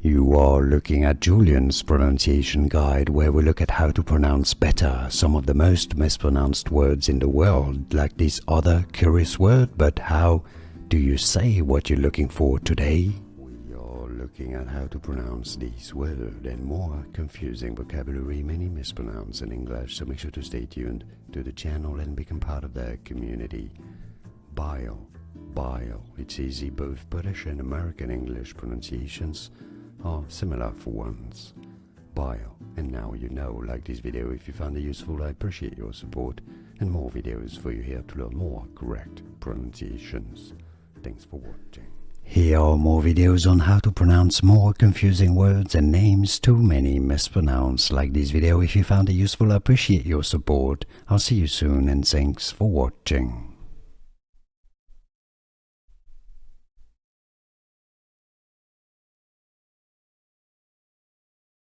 You are looking at Julian's pronunciation guide, where we look at how to pronounce better some of the most mispronounced words in the world, like this other curious word. But how do you say what you're looking for today? We are looking at how to pronounce this word and more confusing vocabulary many mispronounce in English, so make sure to stay tuned to the channel and become part of the community. Bile. Bile. It's easy, both British and American English pronunciations are similar for once. Bile. And now you know. Like this video if you found it useful. I appreciate your support, and more videos for you here to learn more correct pronunciations. Thanks for watching. Here are more videos on how to pronounce more confusing words and names too many mispronounced. Like this video if you found it useful. I appreciate your support. I'll see you soon, and thanks for watching.